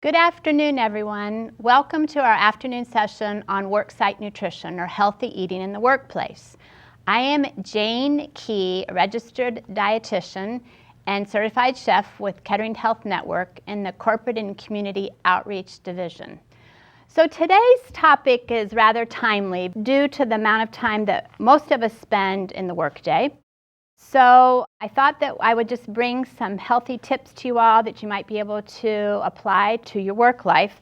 Good afternoon, everyone. Welcome to our afternoon session on worksite nutrition or healthy eating in the workplace. I am Jane Key, a registered dietitian and certified chef with Kettering Health Network in the Corporate and Community Outreach Division. So today's topic is rather timely due to the amount of time that most of us spend in the workday. So I thought that I would just bring some healthy tips to you all that you might be able to apply to your work life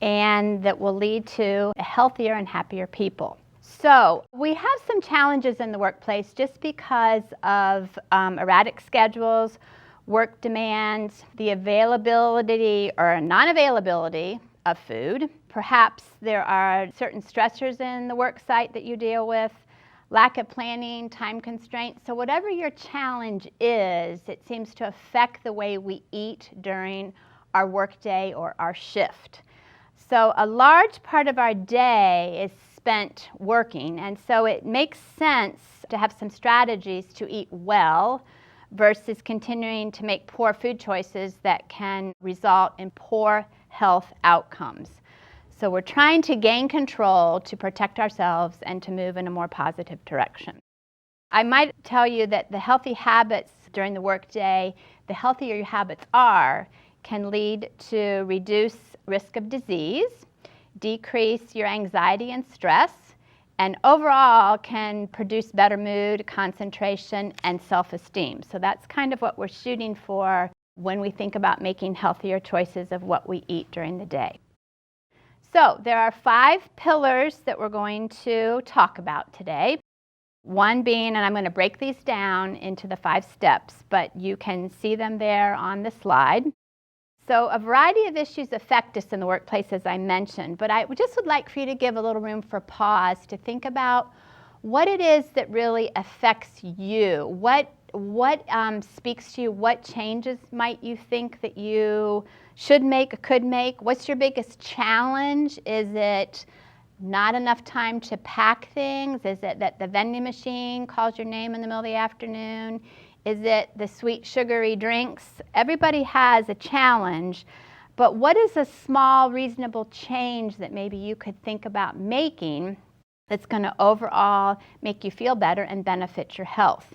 and that will lead to healthier and happier people. So we have some challenges in the workplace just because of erratic schedules, work demands, the availability or non-availability of food. Perhaps there are certain stressors in the work site that you deal with, lack of planning, time constraints. So whatever your challenge is, it seems to affect the way we eat during our workday or our shift. So a large part of our day is spent working, and so it makes sense to have some strategies to eat well versus continuing to make poor food choices that can result in poor health outcomes. So we're trying to gain control to protect ourselves and to move in a more positive direction. I might tell you that the healthy habits during the workday, the healthier your habits are, can lead to reduce risk of disease, decrease your anxiety and stress, and overall can produce better mood, concentration, and self-esteem. So that's kind of what we're shooting for when we think about making healthier choices of what we eat during the day. So there are 5 pillars that we're going to talk about today. One being, and I'm going to break these down into the 5 steps, but you can see them there on the slide. So a variety of issues affect us in the workplace, as I mentioned, but I just would like for you to give a little room for pause to think about what it is that really affects you. What speaks to you? What changes might you think that you should make, could make? What's your biggest challenge? Is it not enough time to pack things? Is it that the vending machine calls your name in the middle of the afternoon? Is it the sweet sugary drinks? Everybody has a challenge, but what is a small reasonable change that maybe you could think about making that's going to overall make you feel better and benefit your health?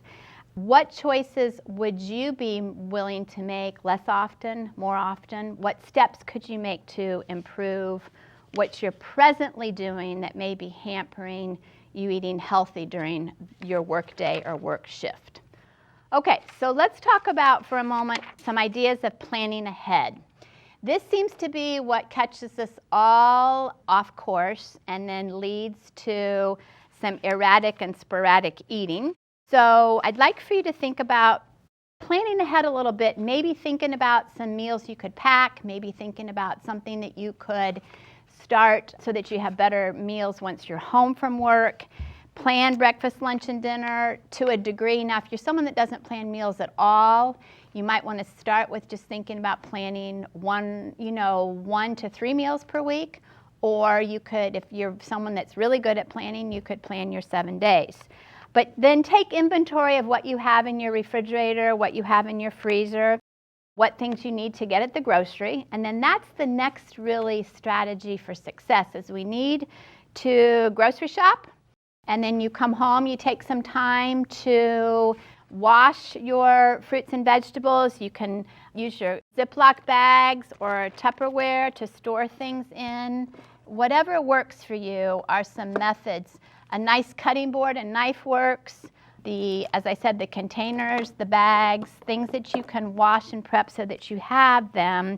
What choices would you be willing to make less often, more often? What steps could you make to improve what you're presently doing that may be hampering you eating healthy during your workday or work shift? Okay, so let's talk about for a moment some ideas of planning ahead. This seems to be what catches us all off course and then leads to some erratic and sporadic eating. So I'd like for you to think about planning ahead a little bit, maybe thinking about some meals you could pack, maybe thinking about something that you could start so that you have better meals once you're home from work. Plan breakfast, lunch, and dinner to a degree. Now, if you're someone that doesn't plan meals at all, you might want to start with just thinking about planning 1 to 3 meals per week. Or you could, if you're someone that's really good at planning, you could plan your 7 days. But then take inventory of what you have in your refrigerator, what you have in your freezer, what things you need to get at the grocery. And then that's the next really strategy for success is we need to grocery shop. And then you come home, you take some time to wash your fruits and vegetables. You can use your Ziploc bags or Tupperware to store things in. Whatever works for you are some methods. A nice cutting board and knife works. As I said, the containers, the bags, things that you can wash and prep so that you have them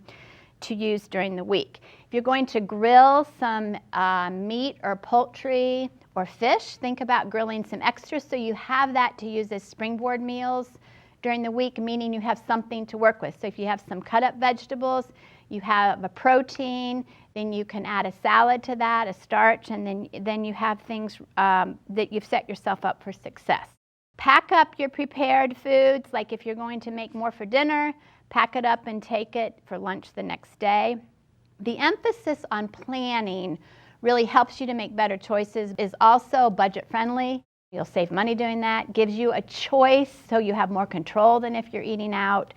to use during the week. If you're going to grill some meat or poultry or fish, think about grilling some extras so you have that to use as springboard meals during the week, meaning you have something to work with. So if you have some cut up vegetables, you have a protein, then you can add a salad to that, a starch, and then you have things that you've set yourself up for success. Pack up your prepared foods, like if you're going to make more for dinner, pack it up and take it for lunch the next day. The emphasis on planning really helps you to make better choices, is also budget friendly. You'll save money doing that, gives you a choice so you have more control than if you're eating out.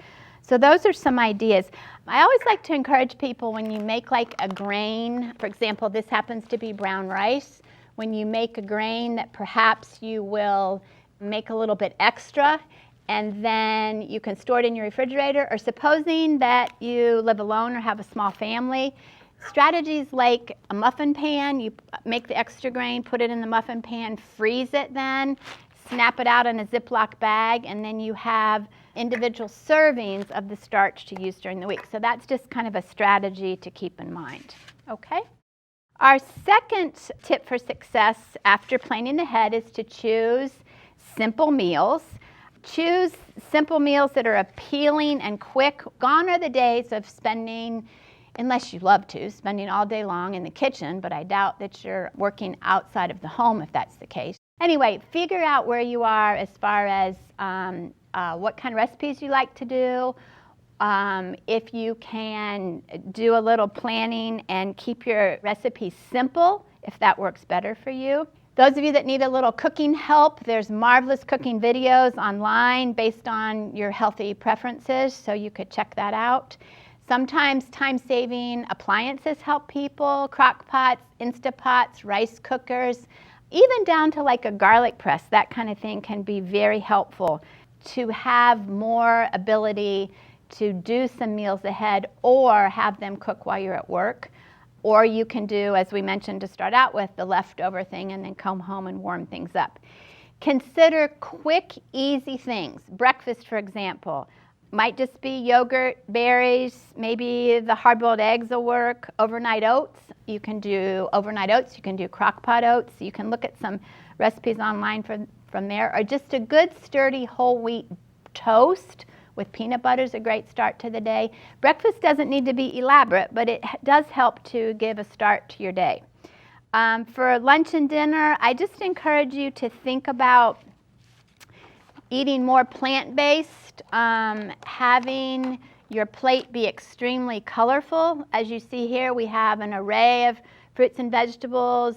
So those are some ideas. I always like to encourage people when you make like a grain, for example, this happens to be brown rice. When you make a grain that perhaps you will make a little bit extra and then you can store it in your refrigerator, or supposing that you live alone or have a small family, strategies like a muffin pan, you make the extra grain, put it in the muffin pan, freeze it then, snap it out in a Ziploc bag, and then you have individual servings of the starch to use during the week. So that's just kind of a strategy to keep in mind. Okay? Our second tip for success after planning ahead is to choose simple meals. Choose simple meals that are appealing and quick. Gone are the days of spending, unless you love to, spending all day long in the kitchen, but I doubt that you're working outside of the home if that's the case. Anyway, figure out where you are as far as what kind of recipes you like to do. If you can do a little planning and keep your recipes simple, if that works better for you. Those of you that need a little cooking help, there's marvelous cooking videos online based on your healthy preferences, so you could check that out. Sometimes time-saving appliances help people, crock pots, Instapots, rice cookers, even down to like a garlic press, that kind of thing can be very helpful to have more ability to do some meals ahead or have them cook while you're at work. Or you can do, as we mentioned to start out with, the leftover thing and then come home and warm things up. Consider quick, easy things. Breakfast, for example, might just be yogurt, berries, maybe the hard-boiled eggs will work. Overnight oats, you can do overnight oats, you can do crock pot oats. You can look at some recipes online from there. Or just a good, sturdy whole wheat toast with peanut butter is a great start to the day. Breakfast doesn't need to be elaborate, but it does help to give a start to your day. For lunch and dinner, I just encourage you to think about eating more plant-based, having your plate be extremely colorful. As you see here, we have an array of fruits and vegetables,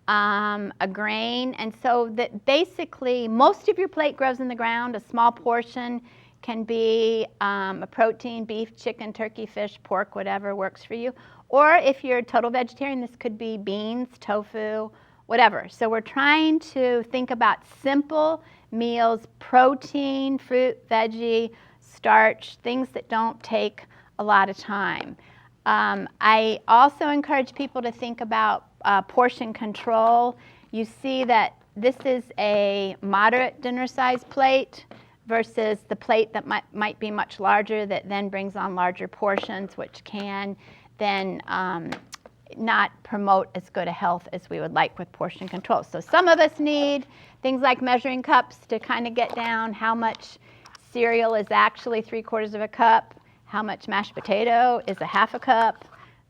a grain, and so that basically most of your plate grows in the ground. A small portion can be a protein, beef, chicken, turkey, fish, pork, whatever works for you. Or if you're a total vegetarian, this could be beans, tofu, whatever. So we're trying to think about simple meals, protein, fruit, veggie, starch, things that don't take a lot of time. I also encourage people to think about portion control. You see that this is a moderate dinner size plate versus the plate that might be much larger that then brings on larger portions, which can then not promote as good a health as we would like with portion control. So some of us need things like measuring cups to kind of get down how much cereal is actually 3/4 of a cup, how much mashed potato is a half a cup.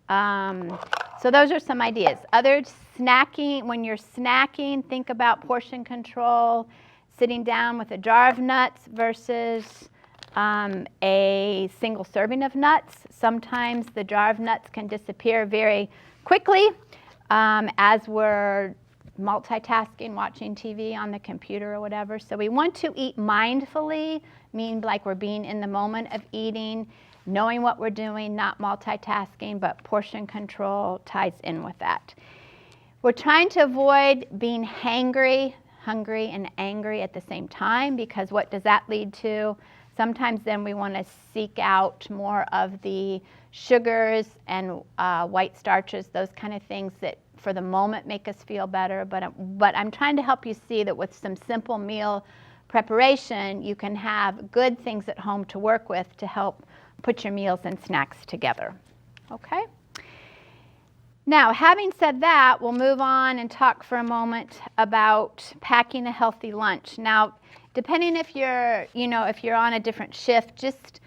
So those are some ideas. Other snacking, when you're snacking, think about portion control. Sitting down with a jar of nuts versus a single serving of nuts. Sometimes the jar of nuts can disappear very quickly as we're multitasking, watching TV on the computer or whatever. So we want to eat mindfully, mean like we're being in the moment of eating, knowing what we're doing, not multitasking, but portion control ties in with that. We're trying to avoid being hangry, hungry and angry at the same time, because what does that lead to? Sometimes then we want to seek out more of the sugars and white starches, those kind of things that for the moment make us feel better. But I'm trying to help you see that with some simple meal preparation, you can have good things at home to work with to help put your meals and snacks together. Okay? Now, having said that, we'll move on and talk for a moment about packing a healthy lunch. Now, depending if you're on a different shift, just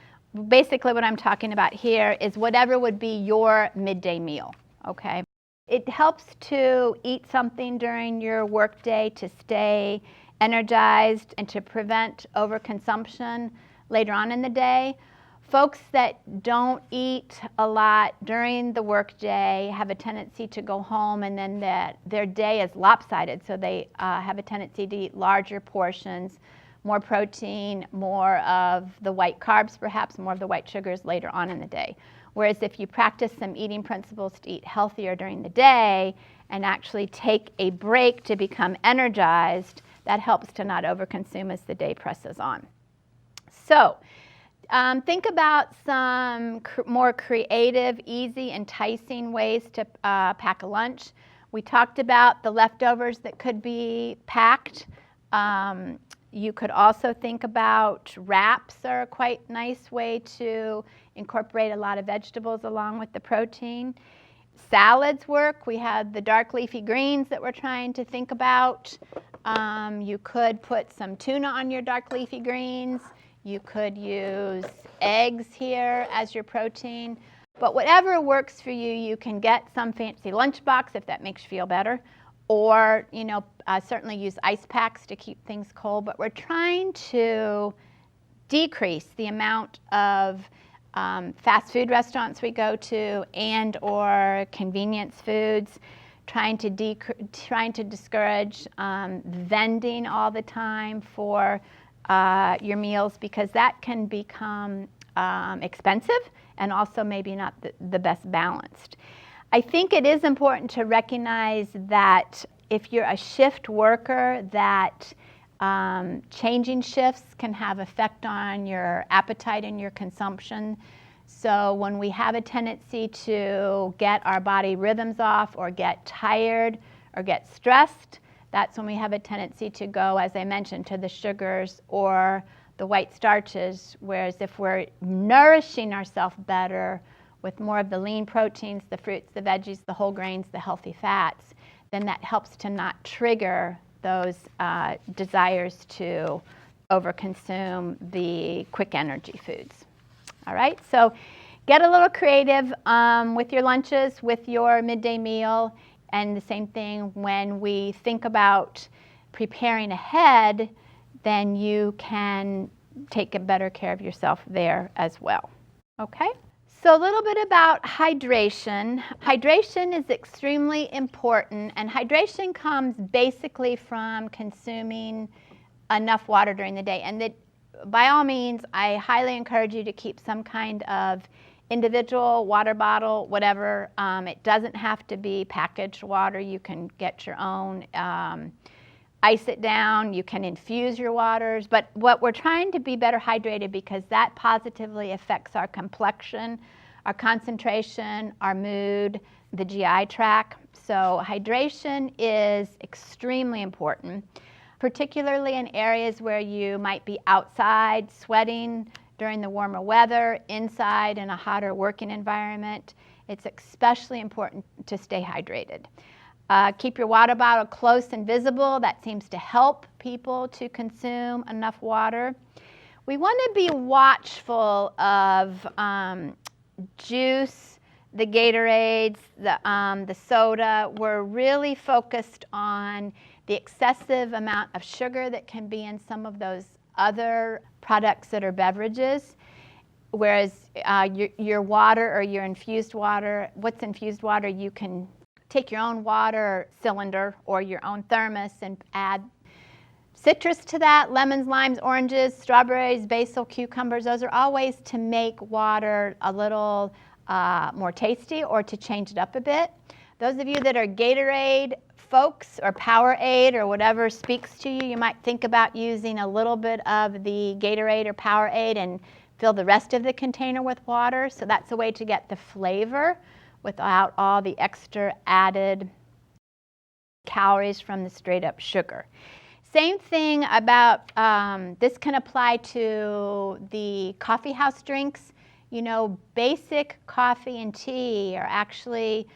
basically what I'm talking about here is whatever would be your midday meal, okay? It helps to eat something during your workday to stay energized and to prevent overconsumption later on in the day. Folks that don't eat a lot during the workday have a tendency to go home and then their day is lopsided, so they have a tendency to eat larger portions, more protein, more of the white carbs, perhaps more of the white sugars later on in the day. Whereas if you practice some eating principles to eat healthier during the day and actually take a break to become energized, that helps to not overconsume as the day presses on. So think about some more creative, easy, enticing ways to pack a lunch. We talked about the leftovers that could be packed. You could also think about wraps are a quite nice way to incorporate a lot of vegetables along with the protein. Salads work. We had the dark leafy greens that we're trying to think about. You could put some tuna on your dark leafy greens. You could use eggs here as your protein. But whatever works for you, you can get some fancy lunchbox if that makes you feel better. Or, certainly use ice packs to keep things cold. But we're trying to decrease the amount of fast food restaurants we go to and or convenience foods, trying to discourage vending all the time for your meals, because that can become expensive and also maybe not the best balanced. I think it is important to recognize that if you're a shift worker, that changing shifts can have effect on your appetite and your consumption. So when we have a tendency to get our body rhythms off or get tired or get stressed, that's when we have a tendency to go, as I mentioned, to the sugars or the white starches. Whereas if we're nourishing ourselves better with more of the lean proteins, the fruits, the veggies, the whole grains, the healthy fats, then that helps to not trigger those desires to overconsume the quick energy foods. All right, so get a little creative with your lunches, with your midday meal, and the same thing when we think about preparing ahead, then you can take better care of yourself there as well. Okay? So a little bit about hydration. Hydration is extremely important, and hydration comes basically from consuming enough water during the day. And by all means, I highly encourage you to keep some kind of individual water bottle, whatever. It doesn't have to be packaged water. You can get your own, ice it down. You can infuse your waters. But what we're trying to be better hydrated, because that positively affects our complexion, our concentration, our mood, the GI tract. So hydration is extremely important, particularly in areas where you might be outside sweating during the warmer weather, inside in a hotter working environment. It's especially important to stay hydrated. Keep your water bottle close and visible. That seems to help people to consume enough water. We want to be watchful of juice, the Gatorades, the soda. We're really focused on the excessive amount of sugar that can be in some of those other products that are beverages. Whereas your water or your infused water, what's infused water, you can take your own water cylinder or your own thermos and add citrus to that, lemons, limes, oranges, strawberries, basil, cucumbers. Those are all ways to make water a little more tasty or to change it up a bit. Those of you that are Gatorade folks or Powerade or whatever speaks to you, you might think about using a little bit of the Gatorade or Powerade and fill the rest of the container with water. So that's a way to get the flavor without all the extra added calories from the straight up sugar. Same thing about, this can apply to the coffee house drinks. Basic coffee and tea are actually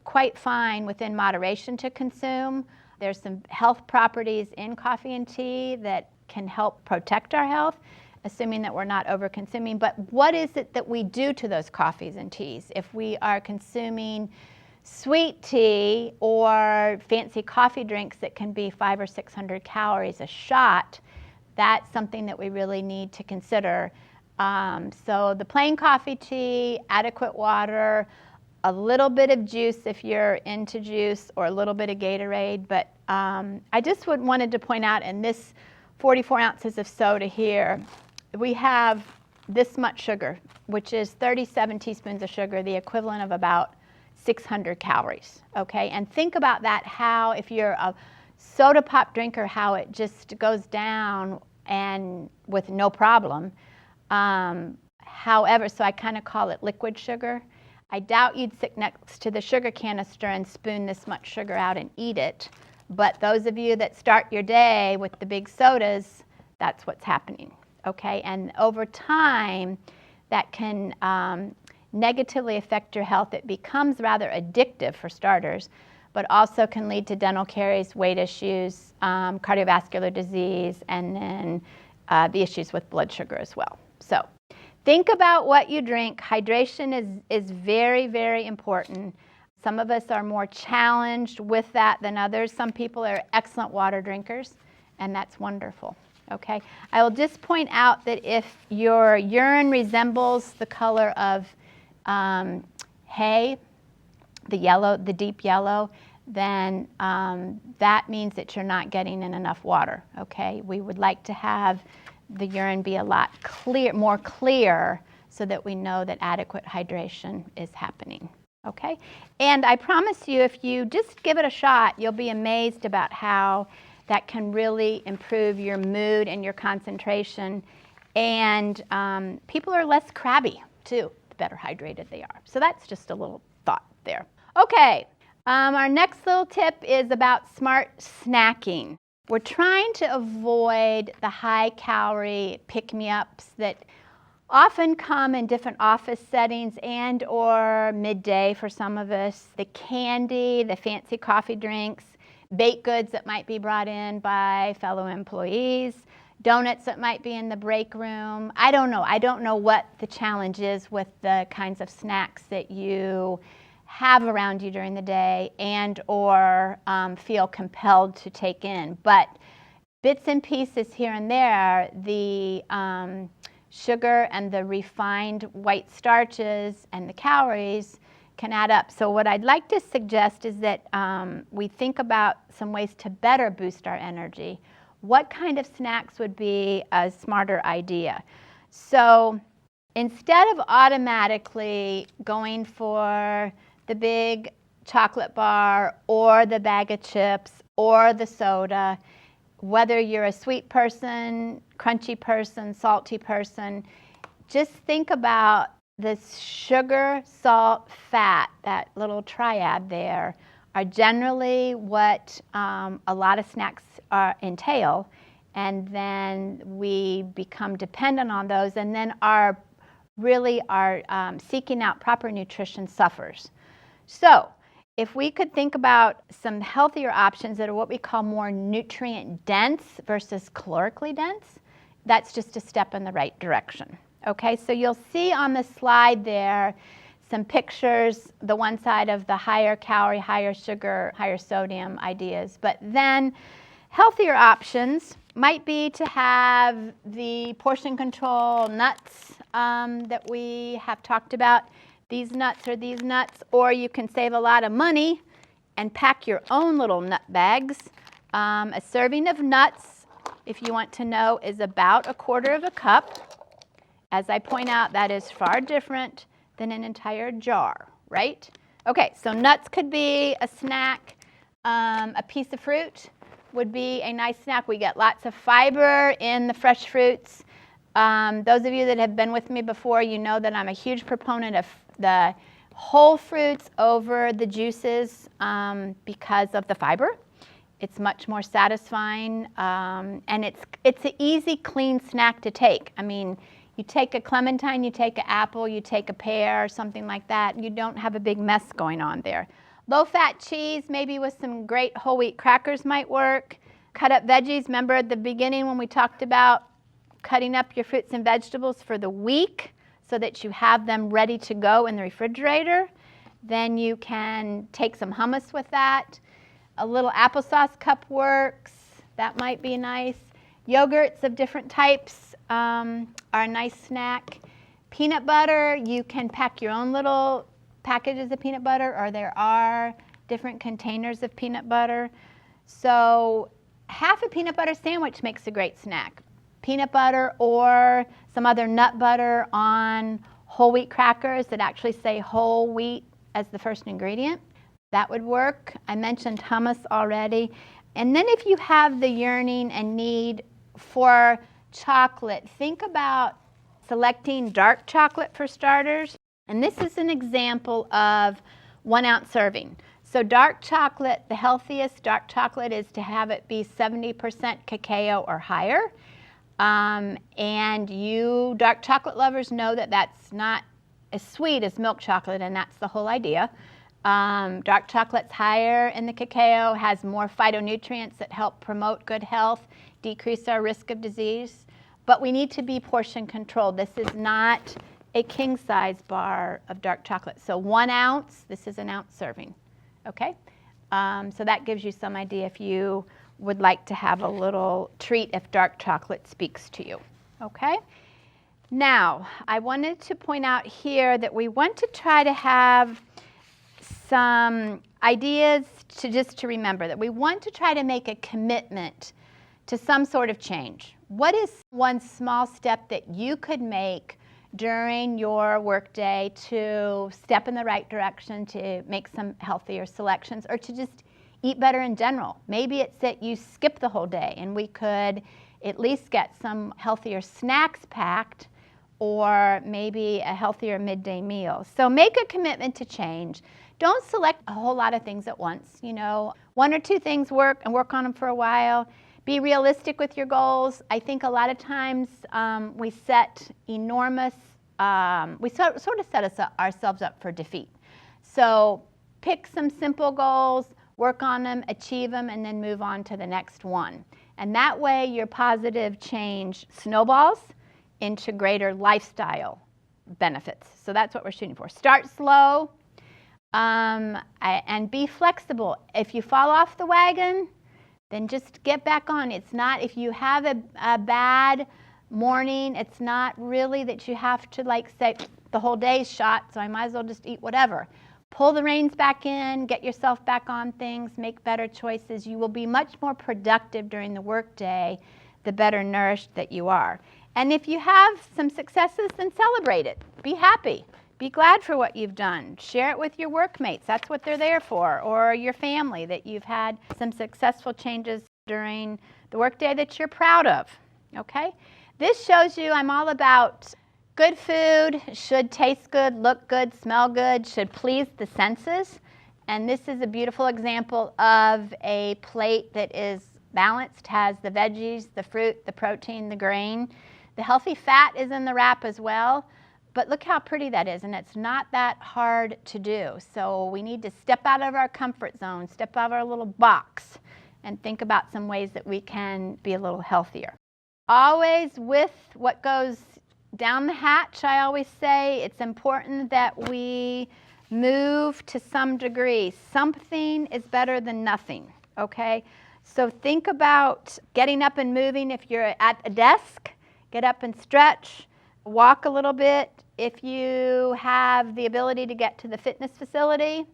quite fine within moderation to consume. There's some health properties in coffee and tea that can help protect our health, assuming that we're not over-consuming. But what is it that we do to those coffees and teas? If we are consuming sweet tea or fancy coffee drinks that can be 500 or 600 calories a shot, that's something that we really need to consider. So the plain coffee, tea, adequate water, a little bit of juice if you're into juice, or a little bit of Gatorade. But I just wanted to point out in this 44 ounces of soda here, we have this much sugar, which is 37 teaspoons of sugar, the equivalent of about 600 calories, okay? And think about that, how if you're a soda pop drinker, how it just goes down and with no problem. However, so I kind of call it liquid sugar. I doubt you'd sit next to the sugar canister and spoon this much sugar out and eat it. But those of you that start your day with the big sodas, that's what's happening, okay? And over time, that can negatively affect your health. It becomes rather addictive for starters, but also can lead to dental caries, weight issues, cardiovascular disease, and then the issues with blood sugar as well. So think about what you drink. Hydration is very, very important. Some of us are more challenged with that than others. Some people are excellent water drinkers, and that's wonderful. Okay, I will just point out that if your urine resembles the color of hay, the deep yellow, then that means that you're not getting in enough water. Okay, we would like to have the urine be a lot more clear, so that we know that adequate hydration is happening. Okay, and I promise you, if you just give it a shot, you'll be amazed about how that can really improve your mood and your concentration. And people are less crabby too, the better hydrated they are. So that's just a little thought there. Okay, our next little tip is about smart snacking. We're trying to avoid the high-calorie pick-me-ups that often come in different office settings and or midday for some of us. The candy, the fancy coffee drinks, baked goods that might be brought in by fellow employees, donuts that might be in the break room. I don't know what the challenge is with the kinds of snacks that you have around you during the day and or feel compelled to take in. But bits and pieces here and there, the sugar and the refined white starches and the calories can add up. So what I'd like to suggest is that we think about some ways to better boost our energy. What kind of snacks would be a smarter idea? So instead of automatically going for the big chocolate bar or the bag of chips or the soda, whether you're a sweet person, crunchy person, salty person, just think about this sugar, salt, fat, that little triad there, are generally what a lot of snacks entail, and then we become dependent on those, and then our seeking out proper nutrition suffers. So if we could think about some healthier options that are what we call more nutrient dense versus calorically dense, that's just a step in the right direction. Okay, so you'll see on the slide there some pictures, the one side of the higher calorie, higher sugar, higher sodium ideas, but then healthier options might be to have the portion control nuts that we have talked about. These nuts or these nuts, or you can save a lot of money and pack your own little nut bags. A serving of nuts, if you want to know, is about 1/4 cup. As I point out, that is far different than an entire jar, right? Okay, so nuts could be a snack. A piece of fruit would be a nice snack. We get lots of fiber in the fresh fruits. Those of you that have been with me before, you know that I'm a huge proponent of the whole fruits over the juices because of the fiber. It's much more satisfying, and it's an easy, clean snack to take. I mean, you take a clementine, you take an apple, you take a pear, something like that. You don't have a big mess going on there. Low-fat cheese, maybe with some great whole wheat crackers might work. Cut up veggies. Remember at the beginning when we talked about cutting up your fruits and vegetables for the week so that you have them ready to go in the refrigerator. Then you can take some hummus with that. A little applesauce cup works. That might be nice. Yogurts of different types are a nice snack. Peanut butter, you can pack your own little packages of peanut butter, or there are different containers of peanut butter. So half a peanut butter sandwich makes a great snack. Peanut butter or some other nut butter on whole wheat crackers that actually say whole wheat as the first ingredient. That would work. I mentioned hummus already. And then if you have the yearning and need for chocolate, think about selecting dark chocolate for starters. And this is an example of 1 ounce serving. So dark chocolate, the healthiest dark chocolate is to have it be 70% cacao or higher. And you dark chocolate lovers know that that's not as sweet as milk chocolate, and that's the whole idea. Dark chocolate's higher in the cacao, has more phytonutrients that help promote good health, decrease our risk of disease. But we need to be portion controlled. This is not a king size bar of dark chocolate. So 1 ounce, this is 1 ounce serving, okay? So that gives you some idea if you would like to have a little treat if dark chocolate speaks to you, okay? Now, I wanted to point out here that we want to try to have some ideas to remember, that we want to try to make a commitment to some sort of change. What is one small step that you could make during your workday to step in the right direction, to make some healthier selections, or to just eat better in general? Maybe it's that you skip the whole day and we could at least get some healthier snacks packed, or maybe a healthier midday meal. So make a commitment to change. Don't select a whole lot of things at once. You know, 1 or 2 things work and work on them for a while. Be realistic with your goals. I think a lot of times we set enormous, we sort of set ourselves up for defeat. So pick some simple goals, work on them, achieve them, and then move on to the next one. And that way your positive change snowballs into greater lifestyle benefits. So that's what we're shooting for. Start slow and be flexible. If you fall off the wagon, then just get back on. It's not, if you have a bad morning, it's not really that you have to like say the whole day's shot, so I might as well just eat whatever. Pull the reins back in, get yourself back on things, make better choices. You will be much more productive during the workday, the better nourished that you are. And if you have some successes, then celebrate it. Be happy. Be glad for what you've done. Share it with your workmates. That's what they're there for. Or your family, that you've had some successful changes during the workday that you're proud of. Okay? This shows you I'm all about good food, should taste good, look good, smell good, should please the senses. And this is a beautiful example of a plate that is balanced, has the veggies, the fruit, the protein, the grain. The healthy fat is in the wrap as well. But look how pretty that is, and it's not that hard to do. So we need to step out of our comfort zone, step out of our little box, and think about some ways that we can be a little healthier. Always with what goes down the hatch, I always say, it's important that we move to some degree. Something is better than nothing, okay? So think about getting up and moving. If you're at a desk, get up and stretch. Walk a little bit. If you have the ability to get to the fitness facility,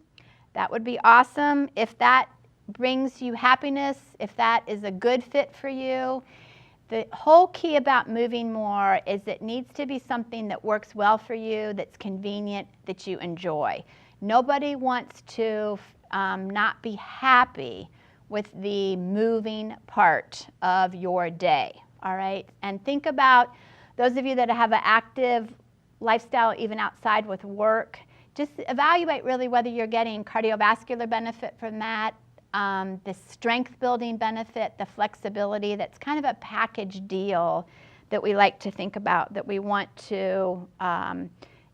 that would be awesome. If that brings you happiness, if that is a good fit for you, the whole key about moving more is it needs to be something that works well for you, that's convenient, that you enjoy. Nobody wants to not be happy with the moving part of your day, all right? And think about those of you that have an active lifestyle, even outside with work, just evaluate really whether you're getting cardiovascular benefit from that, the strength building benefit, the flexibility. That's kind of a package deal that we like to think about, that we want to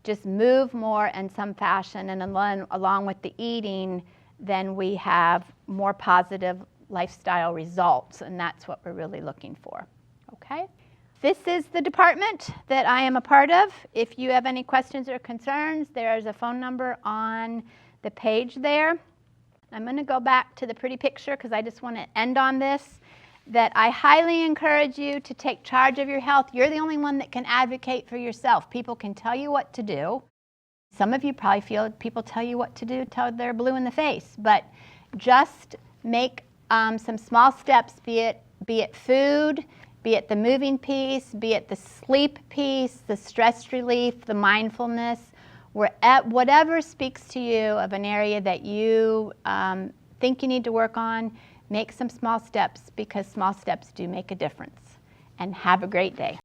just move more in some fashion, and along with the eating, then we have more positive lifestyle results, and that's what we're really looking for, okay? This is the department that I am a part of. If you have any questions or concerns, there's a phone number on the page there. I'm going to go back to the pretty picture because I just want to end on this, that I highly encourage you to take charge of your health. You're the only one that can advocate for yourself. People can tell you what to do. Some of you probably feel people tell you what to do till they're blue in the face, but just make some small steps, be it food, be it the moving piece, be it the sleep piece, the stress relief, the mindfulness, whatever speaks to you of an area that you think you need to work on, make some small steps, because small steps do make a difference. And have a great day.